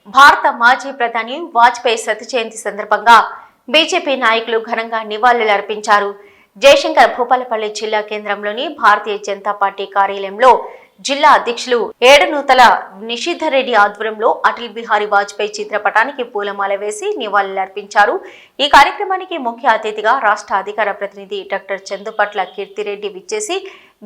భారత మాజీ ప్రధాని వాజ్పేయి శత జయంతి సందర్భంగా బీజేపీ నాయకులు ఘనంగా నివాళులర్పించారు. జయశంకర్ భూపాలపల్లి జిల్లా కేంద్రంలోని భారతీయ జనతా పార్టీ కార్యాలయంలో జిల్లా అధ్యక్షులు ఏడనూతల నిషిధరెడ్డి ఆధ్వర్యంలో అటల్ బిహారీ వాజ్పేయి చిత్రపటానికి పూలమాల వేసి నివాళులర్పించారు. ఈ కార్యక్రమానికి ముఖ్య అతిథిగా రాష్ట్ర అధికార ప్రతినిధి డాక్టర్ చందుపట్ల కీర్తిరెడ్డి విచ్చేసి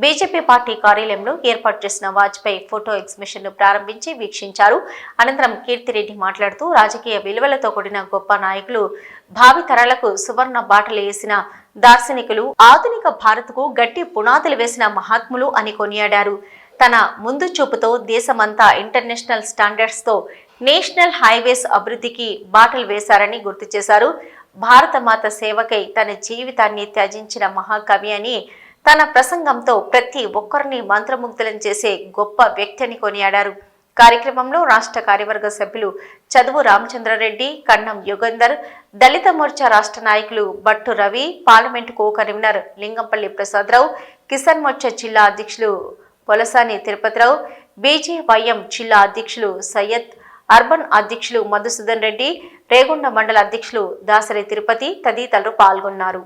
బీజేపీ పార్టీ కార్యాలయంలో ఏర్పాటు చేసిన వాజ్పేయి ఫోటో ఎగ్జిబిషన్ ను ప్రారంభించి వీక్షించారు. అనంతరం కీర్తిరెడ్డి మాట్లాడుతూ రాజకీయ విలువలతో కూడిన గొప్ప నాయకులు, భావితరాలకు సువర్ణ బాటలు వేసిన దార్శనికులు, ఆధునిక భారత్కు గట్టి పునాదులు వేసిన మహాత్ములు అని కొనియాడారు. తన ముందు చూపుతో దేశమంతా ఇంటర్నేషనల్ స్టాండర్డ్స్ తో నేషనల్ హైవేస్ అభివృద్ధికి బాటలు వేశారని గుర్తు చేశారు. భారత మాత సేవకై తన జీవితాన్ని త్యజించిన మహాకవి అని తన ప్రసంగంతో ప్రతి ఒక్కరిని మంత్రముగ్ధులను చేసే గొప్ప వ్యక్తి అని కొనియాడారు. కార్యక్రమంలో రాష్ట్ర కార్యవర్గ సభ్యులు చదువు రామచంద్రారెడ్డి, కన్నం యుగంధర్, దళిత మోర్చా రాష్ట్ర నాయకులు Battu Ravi, parliament co convener Lingampalli Prasadarao, Kisan Morcha జిల్లా అధ్యక్షులు పొలసాని తిరుపతిరావు, బీజేవైఎం జిల్లా అధ్యక్షులు సయ్యద్, అర్బన్ అధ్యక్షులు మధుసూదన్ రెడ్డి, రేగొండ మండల అధ్యక్షులు దాసరి తిరుపతి తదితరులు పాల్గొన్నారు.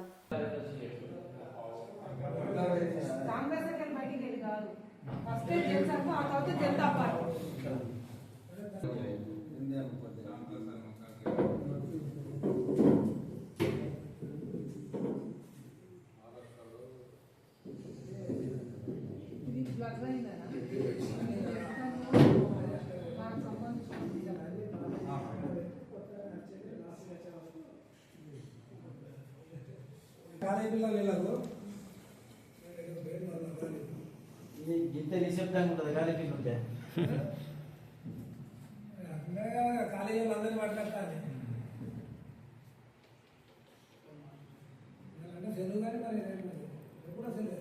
ఇంత నిశ్శబ్దంగా ఉంటుంది కాలేజీలు ఉంటే కాలేజీలో అందరినీ మాట్లాడతాను సెలవు కానీ మరి ఎప్పుడో సెలవు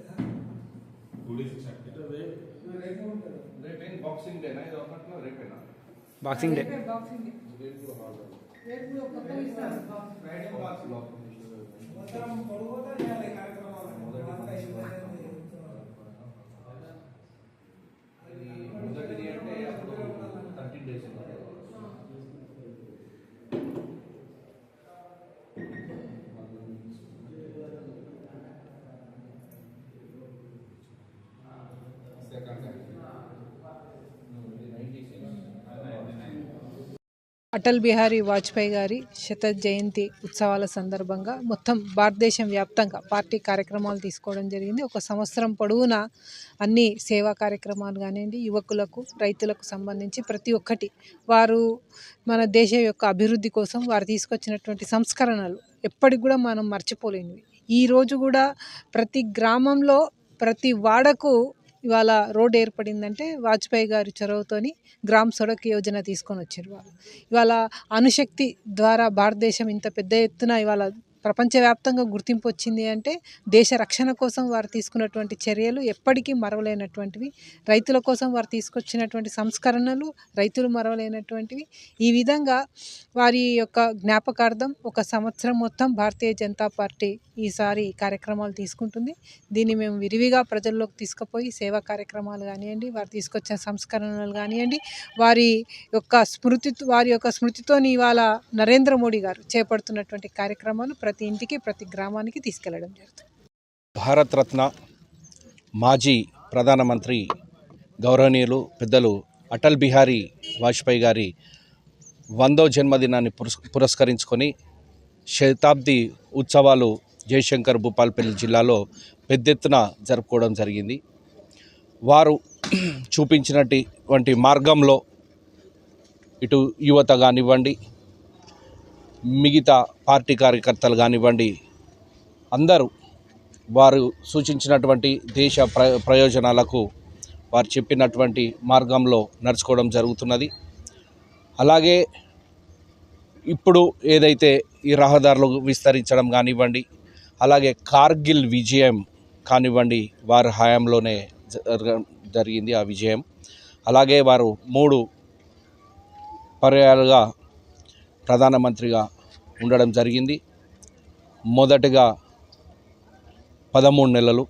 బాక్సింగ్ డేనా ఇది ఒకటి రేపేనా బాక్సింగ్ డే మొదటిది అంటే అప్పుడు 13 days అటల్ బిహారీ వాజ్పేయి గారి శత జయంతి ఉత్సవాల సందర్భంగా మొత్తం భారతదేశం వ్యాప్తంగా పార్టీ కార్యక్రమాలు తీసుకోవడం జరిగింది. ఒక సంవత్సరం పొడవునా అన్ని సేవా కార్యక్రమాలు కానివ్వండి, యువకులకు, రైతులకు సంబంధించి ప్రతి ఒక్కటి వారు మన దేశ యొక్క అభివృద్ధి కోసం వారు తీసుకొచ్చినటువంటి సంస్కరణలు ఎప్పటికి కూడా మనం మర్చిపోలేనివి. ఈరోజు కూడా ప్రతి గ్రామంలో, ప్రతి వాడకు ఇవాళ రోడ్ ఏర్పడిందంటే వాజ్పేయి గారి చొరవతోని గ్రామ్ సడక్ యోజన తీసుకొని వచ్చారు. వాళ్ళు ఇవాళ అణుశక్తి ద్వారా భారతదేశం ఇంత పెద్ద ఎత్తున ఇవాళ ప్రపంచవ్యాప్తంగా గుర్తింపు వచ్చింది అంటే దేశ రక్షణ కోసం వారు తీసుకున్నటువంటి చర్యలు ఎప్పటికీ మరవలేనటువంటివి. రైతుల కోసం వారు తీసుకొచ్చినటువంటి సంస్కరణలు రైతులు మరవలేనటువంటివి. ఈ విధంగా వారి యొక్క జ్ఞాపకార్థం ఒక సంవత్సరం మొత్తం భారతీయ జనతా పార్టీ ఈసారి కార్యక్రమాలు తీసుకుంటుంది. దీన్ని మేము విరివిగా ప్రజల్లోకి తీసుకుపోయి సేవా కార్యక్రమాలు కానివ్వండి, వారు తీసుకొచ్చిన సంస్కరణలు కానివ్వండి, వారి యొక్క స్మృతితోని ఇవాళ నరేంద్ర మోడీ గారు చేపడుతున్నటువంటి కార్యక్రమాలు ప్రతి ఇంటికి, ప్రతి గ్రామానికి తీసుకెళ్లడం జరుగుతుంది. భారతరత్న మాజీ ప్రధానమంత్రి గౌరవనీయులు పెద్దలు అటల్ బిహారీ వాజ్పేయి గారి 100వ జన్మదినాన్ని పురస్కరించుకొని శతాబ్ది ఉత్సవాలు జయశంకర్ భూపాలపల్లి జిల్లాలో పెద్ద ఎత్తున జరుపుకోవడం జరిగింది. వారు చూపించినటువంటి మార్గంలో ఇటు యువత కానివ్వండి, మిగతా పార్టీ కార్యకర్తలు కానివ్వండి, అందరూ వారు సూచించినటువంటి దేశ ప్రయోజనాలకు వారు చెప్పినటువంటి మార్గంలో నడుచుకోవడం జరుగుతున్నది. అలాగే ఇప్పుడు ఏదైతే ఈ రహదారులు విస్తరించడం కానివ్వండి, అలాగే కార్గిల్ విజయం కానివ్వండి, వారి హయాంలోనే జరిగింది ఆ విజయం. అలాగే వారు 3 పర్యాయాలుగా ప్రధానమంత్రిగా ఉండడం జరిగింది. మొదటగా 13 నెలలు,